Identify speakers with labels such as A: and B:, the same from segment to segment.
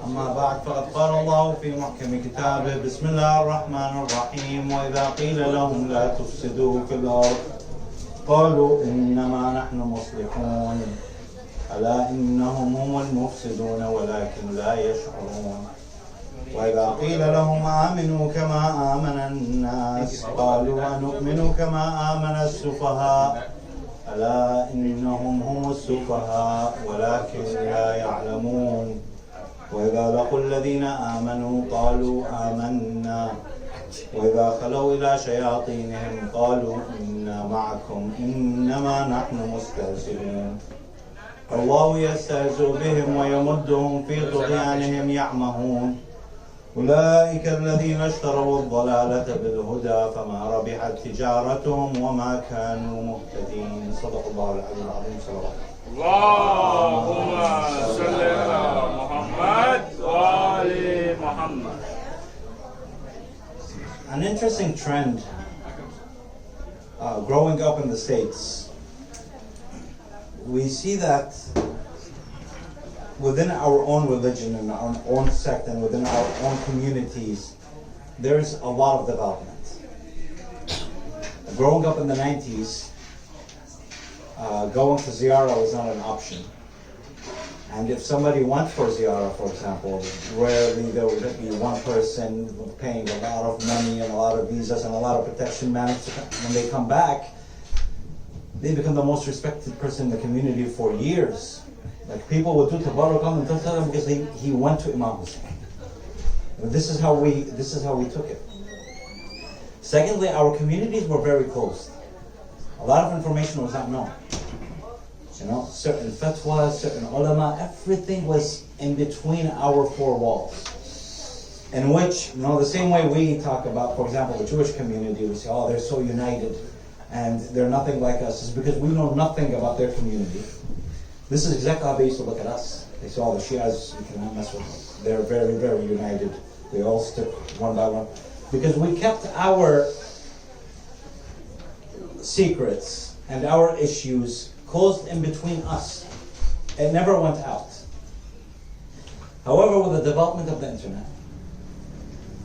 A: أما بعد فقد قال الله في محكم كتابه بسم الله الرحمن الرحيم وإذا قيل لهم لا تفسدوا في الأرض قالوا إنما نحن مصلحون ألا إنهم هم المفسدون ولكن لا يشعرون وإذا قيل لهم آمنوا كما آمن الناس قالوا أنؤمن كما آمن السفهاء ألا إنهم هم السفهاء ولكن لا يعلمون وإذا لقوا الذين آمنوا قالوا آمنا وإذا خلوا إلى شياطينهم قالوا إنا معكم إنما نحن مستهزئون الله يستهزئ بهم ويمدهم في طغيانهم يعمهون أولئك الذين اشتروا الضلالة بالهدى فما ربحت تجارتهم وما كانوا مهتدين صدق الله العلي العظيم صلى الله عليه وسلم
B: اللهم صل على محمد وآل محمد.
A: An interesting trend growing up in the States, we see that within our own religion and our own sect and within our own communities, there's a lot of development. Growing up in the 90s, going to ziyarah was not an option. And if somebody went for ziyarah, for example, rarely there would be one person paying a lot of money and a lot of visas and a lot of protection managed to, when they come back, they become the most respected person in the community for years. Like people would do tabarruk and tell him because he went to Imam Hussain. This is how we took it. Secondly, our communities were very closed. A lot of information was not known. Certain fatwas, certain ulama, everything was in between our four walls. In which, the same way we talk about, for example, the Jewish community, we say, oh, they're so united and they're nothing like us. It's because we know nothing about their community. This is exactly how they used to look at us. They saw the Shias, you cannot mess with them. They're very, very united. They all stick one by one. Because we kept our secrets and our issues closed in between us. It never went out. However, with the development of the internet,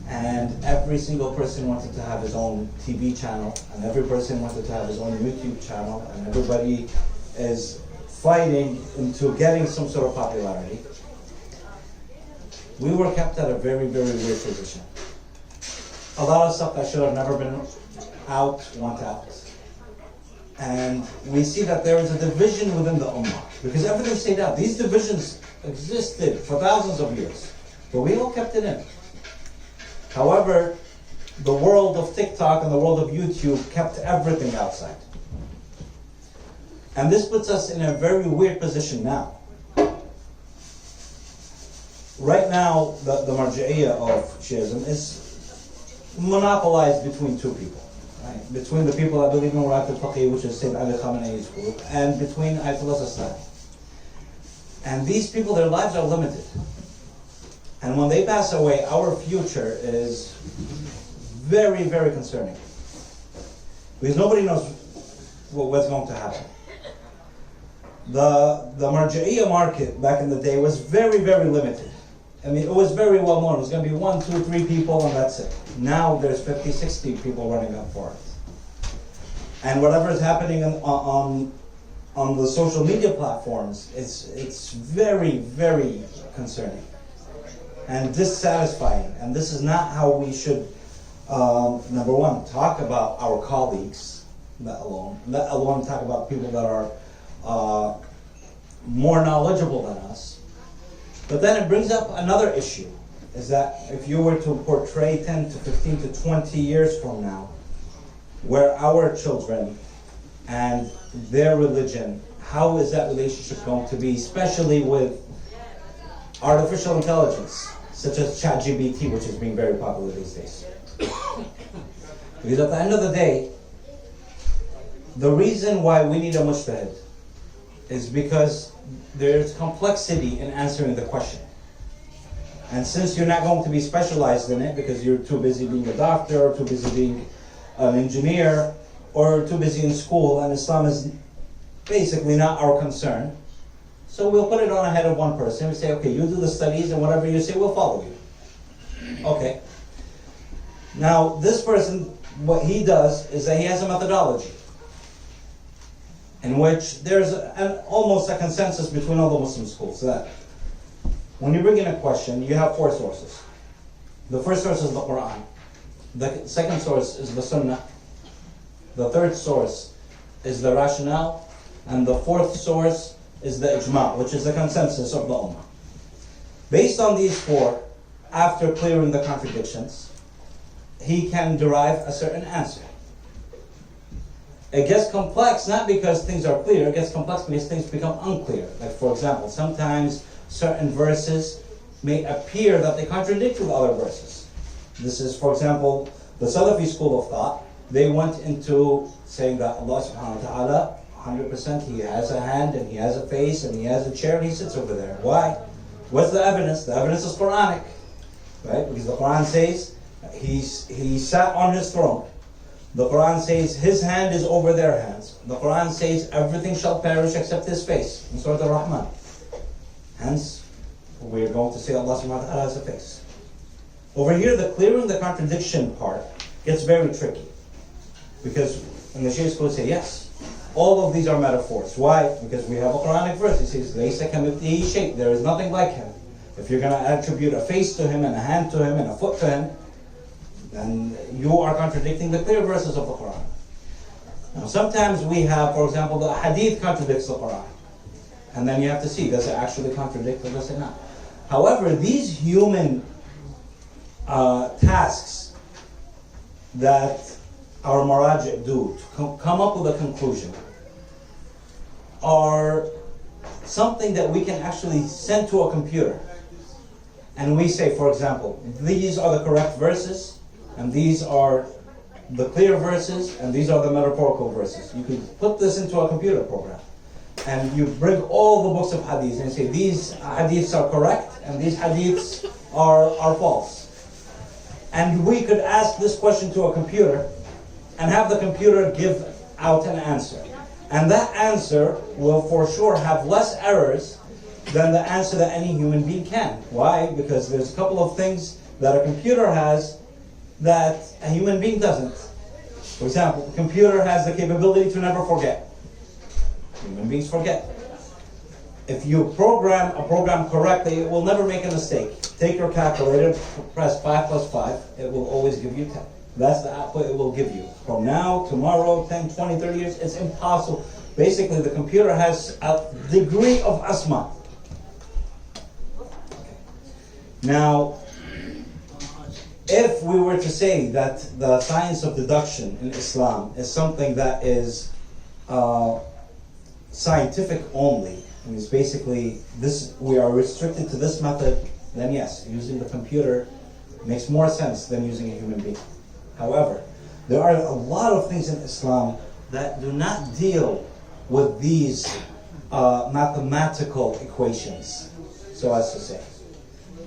A: and every single person wanted to have his own TV channel, and every person wanted to have his own YouTube channel, and everybody is fighting into getting some sort of popularity, we were kept at a very, very weird position. A lot of stuff that should have never been out went out. And we see that there is a division within the ummah, because everything stayed out. These divisions existed for thousands of years, but we all kept it in. However, the world of TikTok and the world of YouTube kept everything outside. And this puts us in a very weird position now. Right now, the marja'iyah of Shiism is monopolized between two people. Right? Between the people that believe in Murat al-Faqih, which is Sayyid Ali Khamenei's group, and between Ayatollah Sistani. And these people, their lives are limited. And when they pass away, our future is very, very concerning. Because nobody knows what's going to happen. The marja'iyah market back in the day was very, very limited. I mean, it was very well known. It was going to be 1, 2, 3 people and that's it. Now there's 50, 60 people running up for it. And whatever is happening on the social media platforms, it's very, very concerning and dissatisfying. And this is not how we should, number one, talk about our colleagues, let alone talk about people that are more knowledgeable than us. But then it brings up another issue, is that if you were to portray 10 to 15 to 20 years from now, where our children and their religion, how is that relationship going to be, especially with artificial intelligence, such as ChatGPT, which is being very popular these days? Because at the end of the day, the reason why we need a mujtahid is because there's complexity in answering the question. And since you're not going to be specialized in it because you're too busy being a doctor, or too busy being an engineer, or too busy in school, and Islam is basically not our concern, So we'll put it on ahead of one person. We say, okay, you do the studies and whatever you say, we'll follow you. Okay. Now, this person, what he does is that he has a methodology in which there's almost a consensus between all the Muslim schools that when you bring in a question, you have four sources. The first source is the Quran. The second source is the Sunnah. The third source is the rationale. And the fourth source is the ijma', which is the consensus of the ummah. Based on these four, after clearing the contradictions, he can derive a certain answer. It gets complex not because things are clear, it gets complex because things become unclear. Like for example, sometimes certain verses may appear that they contradict with other verses. This is, for example, the Salafi school of thought. They went into saying that Allah subhanahu wa ta'ala, 100%, He has a hand and He has a face and He has a chair and He sits over there. Why? What's the evidence? The evidence is Quranic. Right? Because the Quran says He sat on His throne. The Quran says His hand is over their hands. The Quran says everything shall perish except His face in Surah Al-Rahman. Hence, we're going to say Allah subhanahu wa ta'ala has a face. Over here, the clearing the contradiction part gets very tricky. Because in the Shia school say, yes, all of these are metaphors. Why? Because we have a Quranic verse. It says, لَيْسَ كَمِثْلِهِ شَيْءٍ. There is nothing like Him. If you're going to attribute a face to Him and a hand to Him and a foot to Him, then you are contradicting the clear verses of the Quran. Now sometimes we have, for example, the hadith contradicts the Quran. And then you have to see, does it actually contradict or does it not? However, these human tasks that our maraji do to come up with a conclusion are something that we can actually send to a computer. And we say, for example, these are the correct verses, and these are the clear verses, and these are the metaphorical verses. You can put this into a computer program. And you bring all the books of hadith and say, these hadiths are correct, and these hadiths are false. And we could ask this question to a computer, and have the computer give out an answer. And that answer will for sure have less errors than the answer that any human being can. Why? Because there's a couple of things that a computer has that a human being doesn't. For example, the computer has the capability to never forget. Human beings forget. If you program a program correctly, it will never make a mistake. Take your calculator, press 5 plus 5, it will always give you 10. That's the output it will give you. From now, tomorrow, 10, 20, 30 years, it's impossible. Basically, the computer has a degree of asma. Now, if we were to say that the science of deduction in Islam is something that is scientific only, and it's basically this, we are restricted to this method, then yes, using the computer makes more sense than using a human being. However, there are a lot of things in Islam that do not deal with these mathematical equations, so as to say.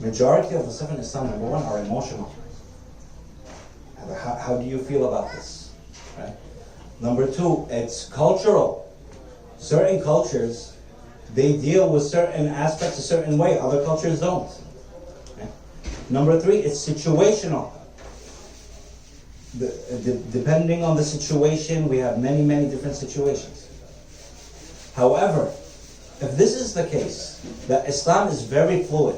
A: Majority of the stuff in Islam, number one, are emotional. How do you feel about this? Right? Number two, it's cultural. Certain cultures, they deal with certain aspects a certain way, other cultures don't. Okay? Number three, it's situational. Depending on the situation, we have many, many different situations. However, if this is the case, that Islam is very fluid,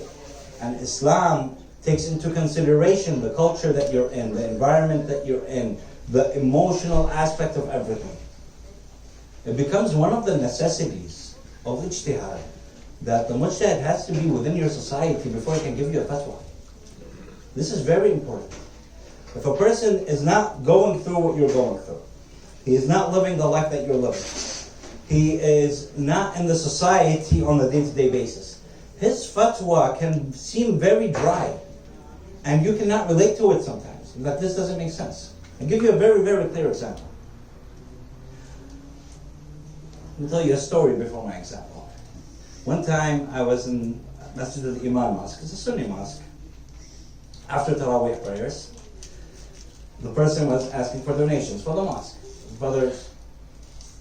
A: and Islam takes into consideration the culture that you're in, the environment that you're in, the emotional aspect of everything, it becomes one of the necessities of ijtihad that the mujtahid has to be within your society before he can give you a fatwa. This is very important. If a person is not going through what you're going through, he is not living the life that you're living, he is not in the society on a day-to-day basis, his fatwa can seem very dry, and you cannot relate to it sometimes, that this doesn't make sense. I'll give you a very, very clear example. I'll tell you a story before my example. One time I was in Masjid al-Imam Mosque, it's a Sunni mosque. After Taraweeh prayers, the person was asking for donations for the mosque. Brothers,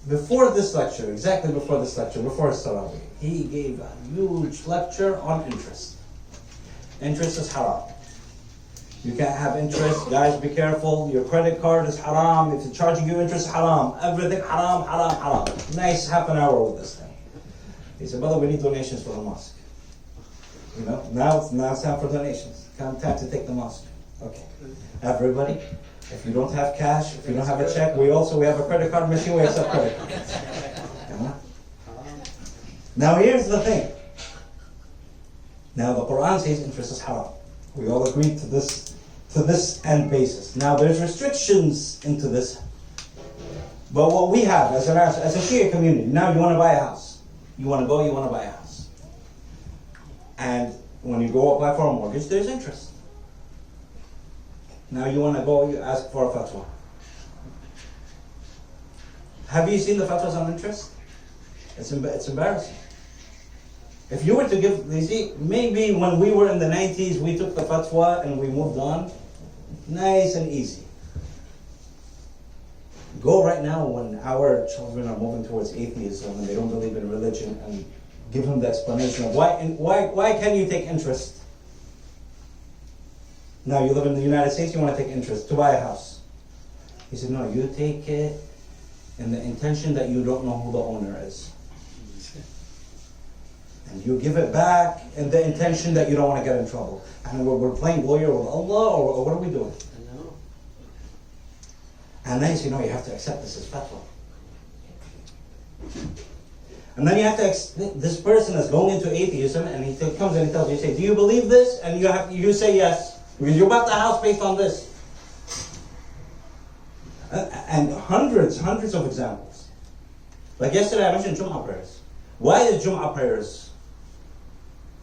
A: before this lecture, exactly before this lecture, before his Tarawih, he gave a huge lecture on interest. Interest is haram. You can't have interest. Guys, be careful. Your credit card is haram. If it's charging you interest, haram. Everything haram, haram, haram. Nice half an hour with this thing. He said, brother, we need donations for the mosque. You know, now it's time for donations. Time to take the mosque. Okay. Everybody, if you don't have cash, if you don't have a check, we have a credit card machine, we accept credit cards. Now here's the thing. Now the Quran says interest is haram. We all agree to this end basis. Now there's restrictions into this. But what we have as a Shia community, now you want to buy a house. You want to buy a house. And when you go apply for a mortgage, there's interest. Now you want to go, you ask for a fatwa. Have you seen the fatwas on interest? It's embarrassing. If you were to give, you see, maybe when we were in the 90s, we took the fatwa and we moved on. Nice and easy. Go right now when our children are moving towards atheism and they don't believe in religion, and give them the explanation of why can you take interest? Now you live in the United States, you want to take interest to buy a house. He said, no, you take it in the intention that you don't know who the owner is. And you give it back in the intention that you don't want to get in trouble. And we're playing lawyer with Allah, or what are we doing? I know. And then he said, no, you have to accept this as fatwa. And then you have to, this person is going into atheism, and he comes and he tells you, say, do you believe this? And you say yes. Because you bought the house based on this. And hundreds of examples. Like yesterday I mentioned Jum'ah prayers. Why is Jum'ah prayers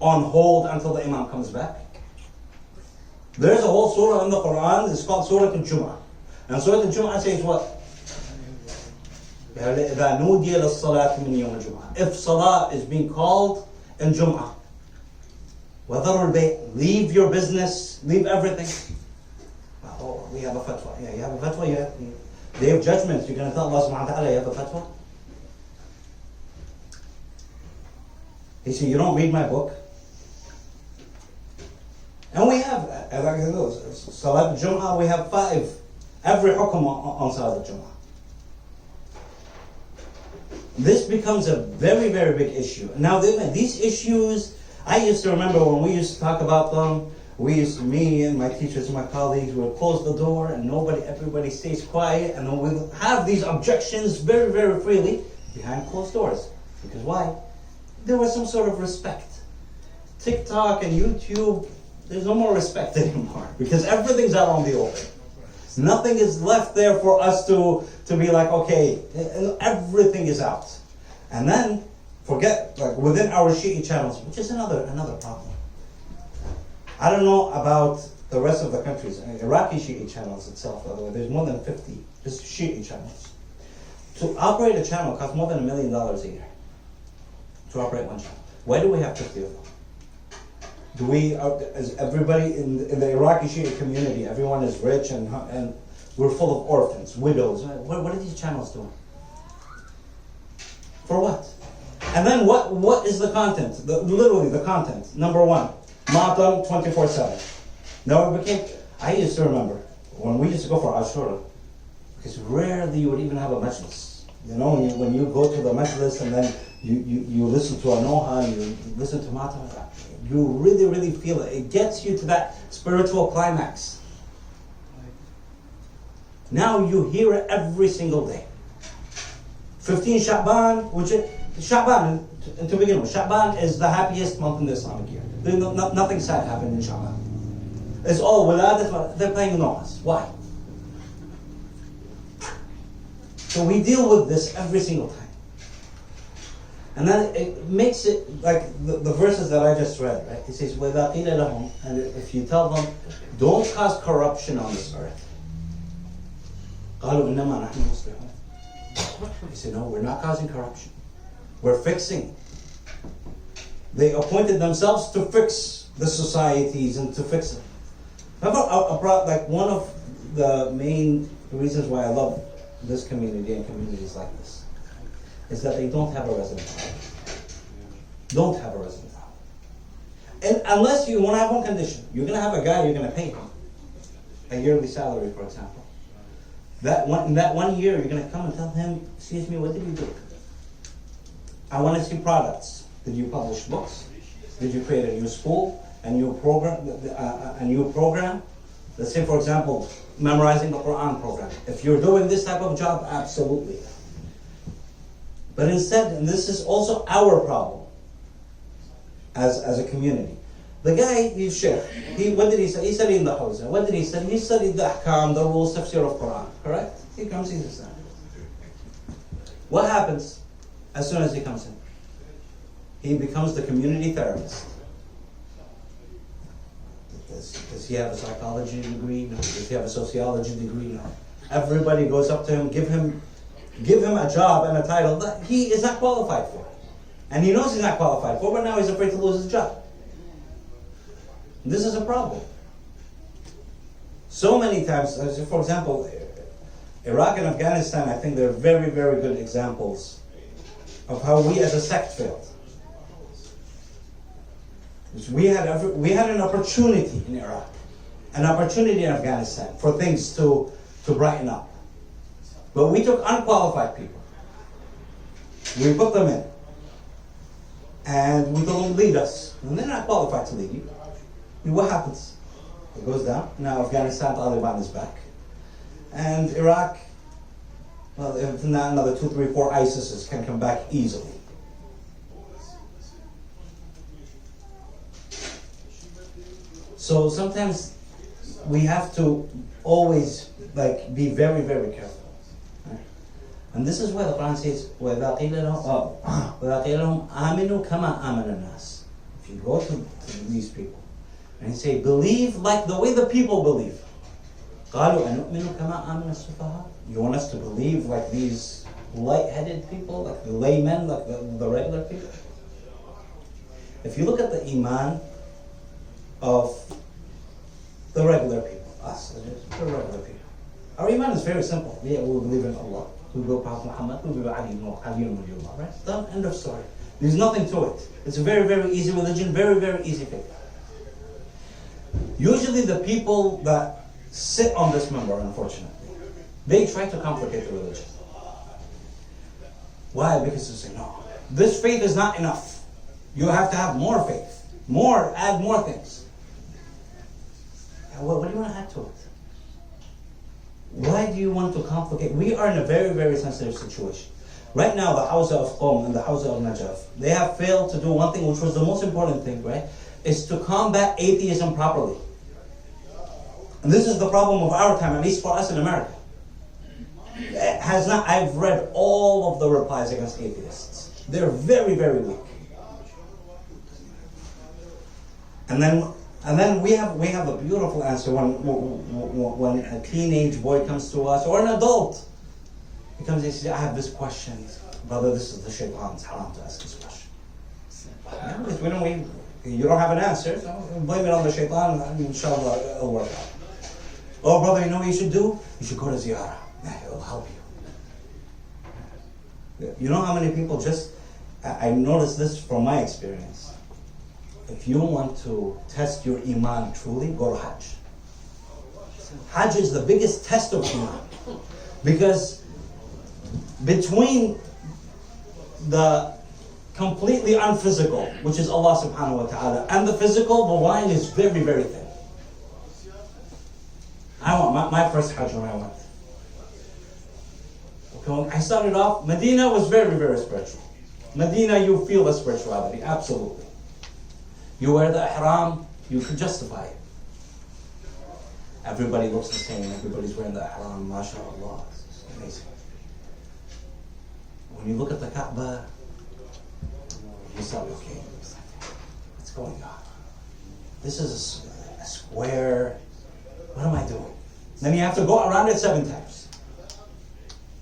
A: on hold until the Imam comes back? There's a whole surah in the Quran, it's called Surah Al-Jum'ah. And Surah Al-Jum'ah says what? إِذَا نُودِيَ لِلصَّلَاةِ مِنْ يَوْمِ الْجُمْعَةِ. If Salah is being called in Jum'ah, وَذَرُوا الْبَيْءِ, leave your business, leave everything. Oh, we have a fatwa. Yeah, you have a fatwa, Day of Judgment, you're going to tell Allah subhanahu wa ta'ala you have a fatwa? He said, you don't read my book? And we have, as I can know, Salat al-Jum'ah, we have 5. Every hukum on Salat al-Jum'ah. This becomes a very, very big issue. Now, these issues, I used to remember when we used to talk about them, me and my teachers and my colleagues would close the door and everybody stays quiet, and then we'll have these objections very, very freely behind closed doors. Because why? There was some sort of respect. TikTok and YouTube, there's no more respect anymore because everything's out on the open. Nothing is left there for us to be like, okay, everything is out. And then forget, like within our Shi'i channels, which is another problem. I don't know about the rest of the countries. Iraqi Shi'i channels itself, by the way, there's more than 50 just Shi'i channels. To operate a channel costs more than $1 million a year. To operate one channel. Why do we have 50 of them? Is everybody in the Iraqi Shia community, everyone is rich and we're full of orphans, widows. What are these channels doing? For what? And then what is the content? Literally the content. Number 1, Matam 24/7. Now it became, I used to remember when we used to go for Ashura, because rarely you would even have a majlis. You know, when you go to the majlis and then you listen to Anoha and you listen to Matam, you really, really feel it. It gets you to that spiritual climax. Now you hear it every single day. 15 Sha'ban, Sha'ban, to begin with, Sha'ban is the happiest month in the Islamic year. Nothing sad happened in Sha'ban. It's all wiladat, they're playing nomas. Why? So we deal with this every single time. And then it makes it like the verses that I just read, right? It says, وَإِذَا قِيلَ لَهُمْ, and if you tell them, don't cause corruption on this earth. قَالُوا إِنَّمَا نَحْنُ مُصْلِحُونَ. They say, no, we're not causing corruption. We're fixing. They appointed themselves to fix the societies and to fix it. How about like one of the main reasons why I love this community and communities like this? is that they don't have a resident holiday. Don't have a resident holiday. And unless you want to have one condition, you're going to have a guy, you're going to pay him a yearly salary, for example. In that 1 year, you're going to come and tell him, excuse me, what did you do? I want to see products. Did you publish books? Did you create a new school? A new program? Let's say, for example, memorizing the Quran program. If you're doing this type of job, absolutely. But instead, and this is also our problem as a community. The guy, he's sheikh. What did he say? He studied in the Hussain. What did he study? He studied the ahkam, the rules, tafsir of Quran. Correct? He comes, he's Islam. What happens as soon as he comes in? He becomes the community therapist. Does he have a psychology degree? No. Does he have a sociology degree? No. Everybody goes up to him, give him a job and a title that he is not qualified for. And he knows he's not qualified for, but now he's afraid to lose his job. This is a problem. So many times, for example, Iraq and Afghanistan, I think they're very, very good examples of how we as a sect failed. We had an opportunity in Iraq, an opportunity in Afghanistan for things to brighten up. But we took unqualified people. We put them in. And we told them, lead us. And they're not qualified to lead you. And what happens? It goes down. Now Afghanistan, Taliban is back. And Iraq, well, if not another 2, 3, 4 ISISes can come back easily. So sometimes we have to always be very, very careful. And this is why the Quran says, وَإِذَا قِيلَ لَهُمْ آمِنُوا كَمَا آمَنَ النَّاسِ. If you go to these people and say, believe like the way the people believe. قَالُوا أَنُؤْمِنُ كَمَا آمَنَ السُّفَهَاءُ. You want us to believe like these light-headed people, like the laymen, like the regular people? If you look at the iman of the regular people, us, the regular people. Our iman is very simple. Yeah, we believe in Allah. We believe in Prophet Muhammad. We believe in Ali ibn Allah. Right? Done. End of story. There's nothing to it. It's a very, very easy religion. Very, very easy faith. Usually the people that sit on this member, unfortunately, they try to complicate the religion. Why? Because they say, no, this faith is not enough. You have to have more faith. Add more things. What do you want to add to it? Why do you want to complicate? We are in a very, very sensitive situation. Right now, the Hausa of Qom and the Hausa of Najaf, they have failed to do one thing, which was the most important thing, right? Is to combat atheism properly. And this is the problem of our time, at least for us in America. I've read all of the replies against atheists. They're very, very weak. And then we have a beautiful answer when a teenage boy comes to us, or an adult. He comes and says, I have this question. Brother, this is the shaitan. It's haram to ask this question. You don't have an answer, so blame it on the shaitan, and inshallah it'll work out. Oh, brother, you know what you should do? You should go to ziyarah. It'll help you. You know how many people I noticed this from my experience. If you want to test your iman truly, go to Hajj. Hajj is the biggest test of iman. Because between the completely unphysical, which is Allah subhanahu wa ta'ala, and the physical, the line is very, very thin. I want my first Hajj when I went. Okay, I started off, Medina was very, very spiritual. Medina, you feel the spirituality, absolutely. You wear the ihram, you can justify it. Everybody looks the same, everybody's wearing the ihram, mashallah, it's amazing. When you look at the Kaaba, you say, okay, what's going on? This is a square, what am I doing? Then you have to go around it 7 times.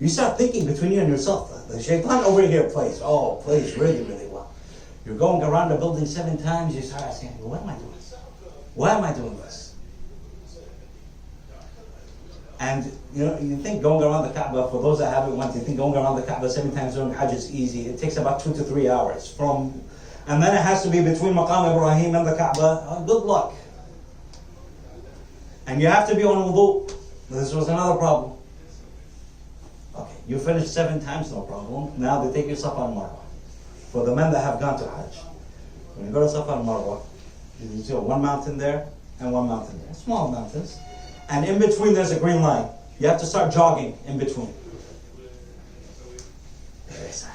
A: You start thinking between you and yourself, the shaitan over here plays really, really well. You're going around the building 7 times, you start asking, what am I doing? Why am I doing this? And you think going around the Kaaba, for those that haven't went, you think going around the Kaaba 7 times during Hajj is easy. It takes about 2 to 3 hours. And then it has to be between Maqam Ibrahim and the Kaaba. Good luck. And you have to be on wudu. This was another problem. Okay, you finished 7 times, no problem. Now they take you Safa and Marwa. For the men that have gone to Hajj, when you go to Safa and Marwa, you see one mountain there and one mountain there. Small mountains. And in between there's a green line. You have to start jogging in between. Very sad.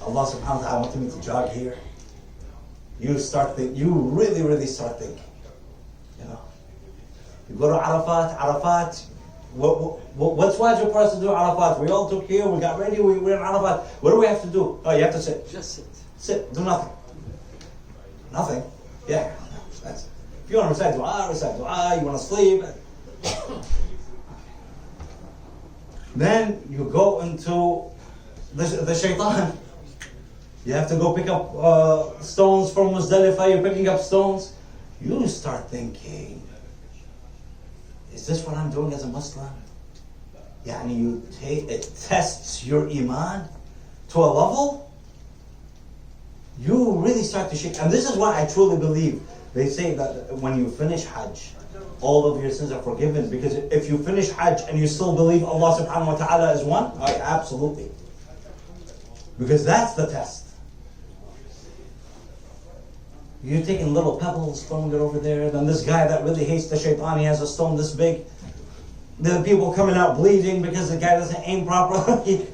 A: Allah subhanahu wa ta'ala wanted me to jog here. You really, really start thinking. You go to Arafat, what's wajib for us to do Arafat? We all took here, we got ready, we're in Arafat. What do we have to do? Oh, you have to sit.
C: Just sit.
A: Sit, do nothing. Nothing? Yeah. If you want to recite dua, you want to sleep. Then you go into the shaitan. You have to go pick up stones from Muzdalifah, you're picking up stones. You start thinking, is this what I'm doing as a Muslim? It tests your iman to a level, you really start to shake. And this is why I truly believe, they say that when you finish Hajj, all of your sins are forgiven. Because if you finish Hajj and you still believe Allah subhanahu wa ta'ala is one, absolutely. Because that's the test. You're taking little pebbles, throwing it over there. Then this guy that really hates the shaitan, he has a stone this big. The people coming out bleeding because the guy doesn't aim properly.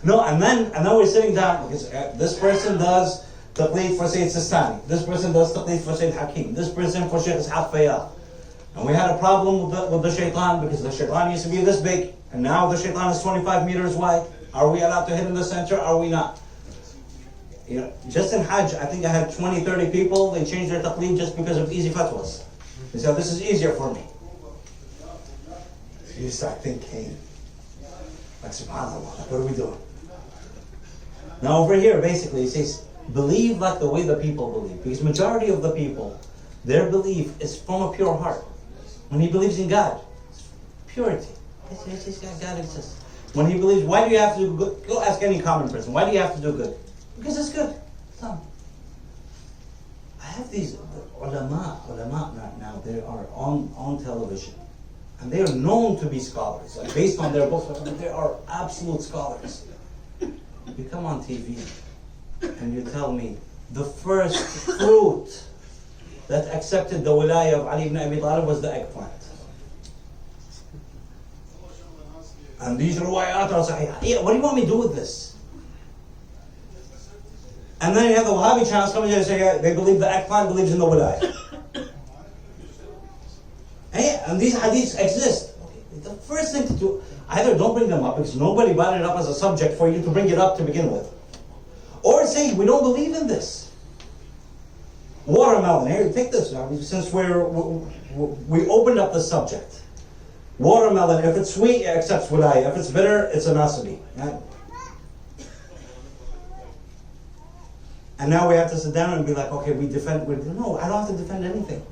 A: And then we're sitting down because this person does taqleed for Sayyid Sistani. This person does taqleed for Sayyid Hakim. This person for Shaykh Ishaq Fayyad. And we had a problem with the shaitan because the shaitan used to be this big. And now the shaitan is 25 meters wide. Are we allowed to hit in the center? Are we not? Just in Hajj, I think I had 20, 30 people. They changed their taqleed just because of easy fatwas. They said, this is easier for me. So you start thinking, like, subhanAllah, what are we doing? Now over here, basically, he says, believe like the way the people believe. Because majority of the people, their belief is from a pure heart. When he believes in God, it's purity. God exists. When he believes, why do you have to do good? Go ask any common person, why do you have to do good? Because it's good. Son. I have these ulama now, they are on television. And they are known to be scholars. Like based on their books, they are absolute scholars. You come on TV and you tell me the first fruit that accepted the wilayah of Ali ibn Abi Talib was the eggplant. And these ruwayat are sahih. Yeah, what do you want me to do with this? And then you have the Wahhabi channels coming here and say they believe the eggplant believes in the wilayah. And these hadiths exist. The first thing to do, either don't bring them up because nobody brought it up as a subject for you to bring it up to begin with. Or say, we don't believe in this. Watermelon, here, take this now, since we opened up the subject. Watermelon, if it's sweet, it accepts wilayah. If it's bitter, it's a nasibi. Right? And now we have to sit down and be like, okay, no, I don't have to defend anything.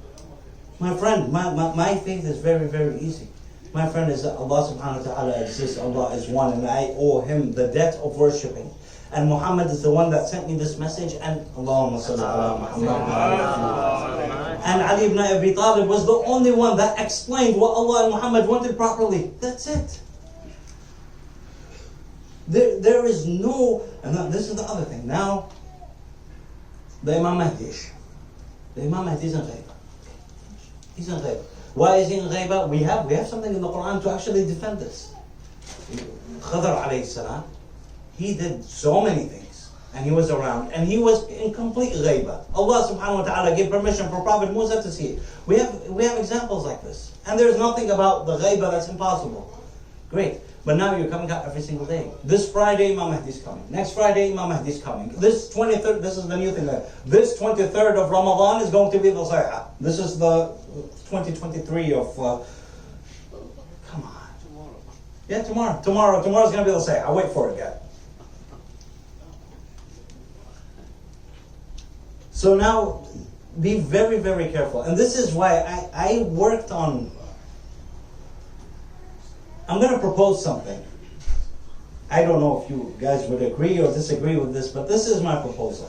A: My friend, my faith is very, very easy. My friend is that Allah subhanahu wa ta'ala exists, Allah is one, and I owe him the debt of worshipping. And Muhammad is the one that sent me this message, and Allahumma salli ala Muhammad. And Ali ibn Abi Talib was the only one that explained what Allah and Muhammad wanted properly. That's it. There is no, and this is the other thing. Now, the Imam Mahdi is in Ghaiba. He's in Ghaiba. Why is he in Ghaiba? We have something in the Quran to actually defend this. Khadr alayhi salam, he did so many things, and he was around, and he was in complete Ghaiba. Allah subhanahu wa ta'ala gave permission for Prophet Musa to see it. We have examples like this. And there's nothing about the Ghaiba that's impossible. Great. But now you're coming out every single day. This Friday, Imam Mahdi is coming. Next Friday, Imam Mahdi is coming. This 23rd, this is the new thing. This 23rd of Ramadan is going to be the Zahra. This is the 2023 of... come on. Tomorrow. Yeah, tomorrow. Tomorrow's going to be the Zahra. I'll wait for it, guys. So now, be very, very careful. And this is why I worked on I'm going to propose something. I don't know if you guys would agree or disagree with this, but this is my proposal.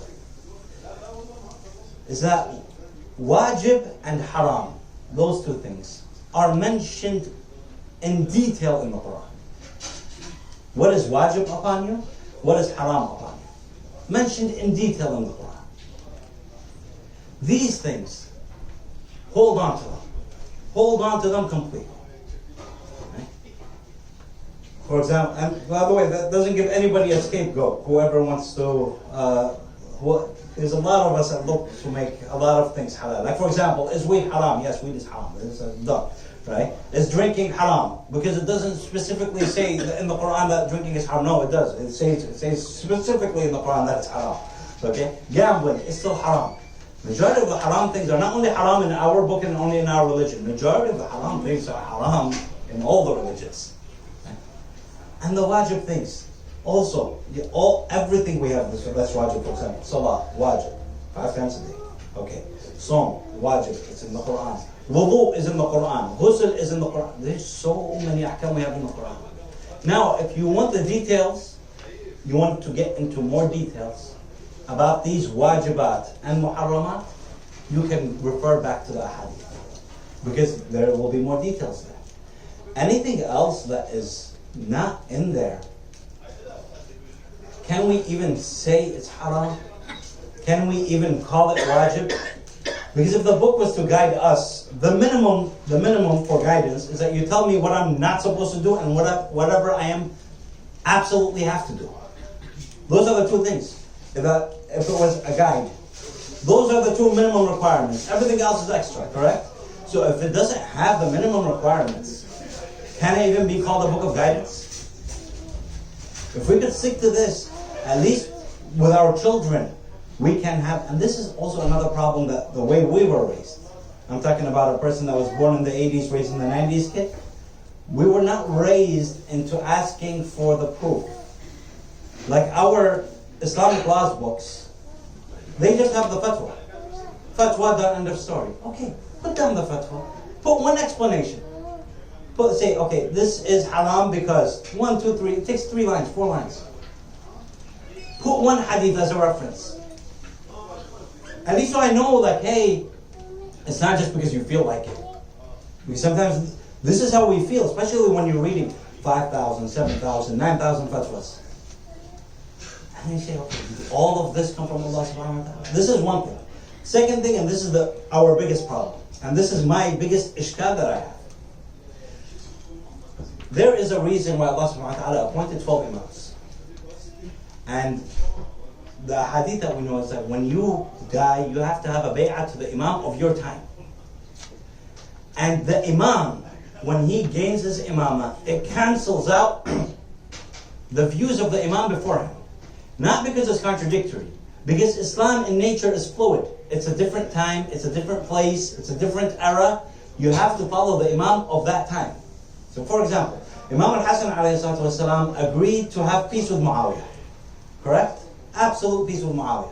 A: Is that wajib and haram, those two things, are mentioned in detail in the Quran. What is wajib upon you? What is haram upon you? Mentioned in detail in the Quran. These things, hold on to them. Hold on to them completely. Okay? For example, and by the way, that doesn't give anybody a scapegoat. Whoever wants to, there's a lot of us that look to make a lot of things halal. Like for example, is weed haram? Yes, weed is haram. It's done. Right? Is drinking haram? Because it doesn't specifically say in the Quran that drinking is haram. No, it does. It says specifically in the Quran that it's haram. Okay? Gambling is still haram. Majority of the haram things are not only haram in our book and only in our religion. Majority of the haram things are haram in all the religions. Okay? And the wajib things. Also, everything we have, that's wajib, for example. Salah, wajib. 5 times a day. Okay. Sawm, wajib. It's in the Quran. Wudu is in the Quran. Ghusl is in the Quran. There's so many ahkam we have in the Quran. Now, if you want the details, you want to get into more details about these wajibat and muharramat, you can refer back to the hadith. Because there will be more details there. Anything else that is not in there, can we even say it's haram? Can we even call it wajib? Because if the book was to guide us, the minimum for guidance is that you tell me what I'm not supposed to do and whatever I am absolutely have to do. Those are the two things. If it was a guide, those are the two minimum requirements. Everything else is extra, correct? So if it doesn't have the minimum requirements, can it even be called a book of guidance? If we could stick to this, at least with our children, we can have, and this is also another problem that the way we were raised. I'm talking about a person that was born in the 80s, raised in the 90s kid. We were not raised into asking for the proof. Like our Islamic laws books, they just have the fatwa. Fatwa, the end of story. Okay, put down the fatwa. Put one explanation. Say, okay, this is haram because 1, 2, 3, it takes 3 lines, 4 lines. Put one hadith as a reference. At least so I know, like, hey, it's not just because you feel like it. Because sometimes this is how we feel, especially when you're reading 5,000, 7,000, 9,000 fatwas. And you say, okay, did all of this come from Allah subhanahu wa ta'ala? This is one thing. Second thing, and this is our biggest problem, and this is my biggest ishkal that I have. There is a reason why Allah subhanahu wa ta'ala appointed 12 imams. And the hadith that we know is that when you die, you have to have a bay'ah to the imam of your time. And the imam, when he gains his imamah, it cancels out the views of the imam before him. Not because it's contradictory, because Islam in nature is fluid. It's a different time, it's a different place, it's a different era. You have to follow the imam of that time. So for example, Imam al-Hasan ﷺ agreed to have peace with Muawiyah. Correct? Absolute peace with Muawiyah.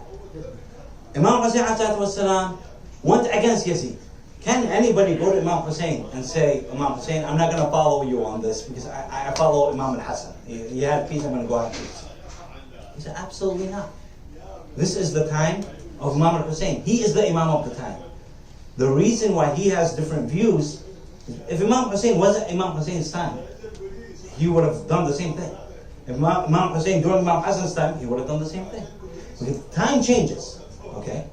A: Imam Hussain ﷺ went against Yazid. Can anybody go to Imam Hussain and say, Imam Hussain, I'm not going to follow you on this because I follow Imam al-Hasan. He had peace, I'm going to go have peace. He said, absolutely not. This is the time of Imam al-Hussain. He is the Imam of the time. The reason why he has different views, if Imam Hussain wasn't Imam Hussein's time, he would have done the same thing. If Imam Hussain during Imam Hassan's time, he would have done the same thing. Because time changes. Okay?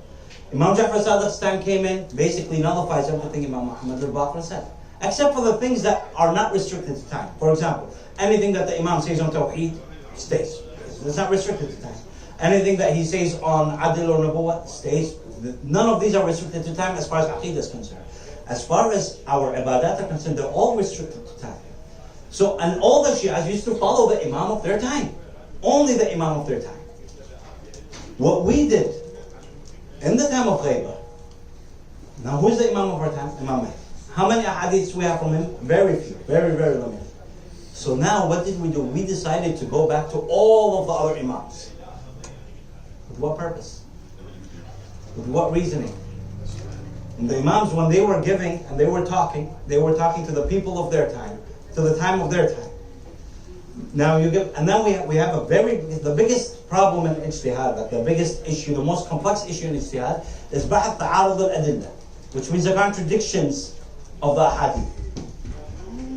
A: Imam Ja'far Sadiq's time came in, basically nullifies everything Imam Muhammad al-Baqir said. Except for the things that are not restricted to time. For example, anything that the Imam says on Tawheed stays. It's not restricted to time. Anything that he says on Adil or Nubuwwah stays. None of these are restricted to time as far as Aqeedah is concerned. As far as our ibadat are concerned, they're all restricted to time. So, and all the Shias used to follow the Imam of their time. Only the Imam of their time. What we did in the time of Ghaibah, now who's the Imam of our time? Imam Mahdi. How many ahadiths we have from him? Very few. Very, very limited. So now what did we do? We decided to go back to all of the other Imams. With what purpose? With what reasoning? And the Imams, when they were giving and they were talking to the people of their time, to to the time of their time. Now you give, and then we have the biggest problem in ijtihad, like the biggest issue, the most complex issue in ijtihad is بحث تعارض الأدلة, which means the contradictions of the hadith.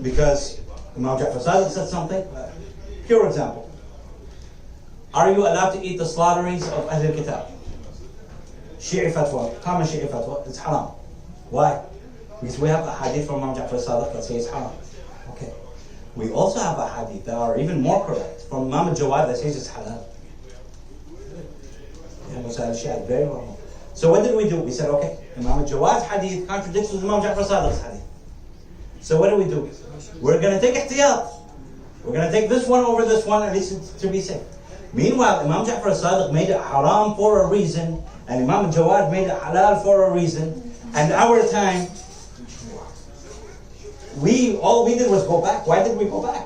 A: Because Imam Ja'far Sadiq said something, pure example. Are you allowed to eat the slaughterings of Ahl al-Kitab? Shi'i fatwa, common Shi'i fatwa, it's haram. Why? Because we have a hadith from Imam Ja'far Sadiq that says haram. Okay. We also have a hadith that are even more correct from Imam al-Jawad that says it's halal. Very well. So what did we do? We said, okay, Imam al-Jawad's hadith contradicts with Imam Ja'far Sadiq's hadith. So what do? We're going to take ihtiyat. We're going to take this one over this one, at least to be safe. Meanwhile, Imam Ja'far Sadiq made it haram for a reason, and Imam al-Jawad made it halal for a reason, and our time, all we did was go back. Why did we go back?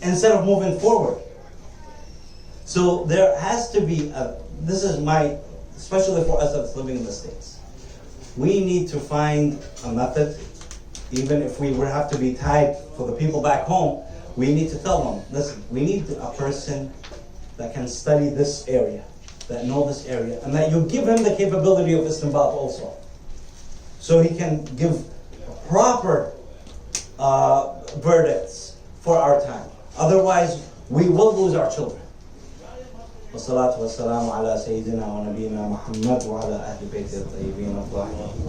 A: Instead of moving forward. So there has to be this is especially for us that's living in the States. We need to find a method, even if we would have to be tied for the people back home, we need to tell them, listen, we need a person that can study this area, that know this area, and that you give him the capability of istinbat also. So he can give proper verdicts for our time. Otherwise, we will lose our children. والصلاة والسلام على سيدنا ونبينا محمد وعلى أهل بيته الطيبين الطاهرين.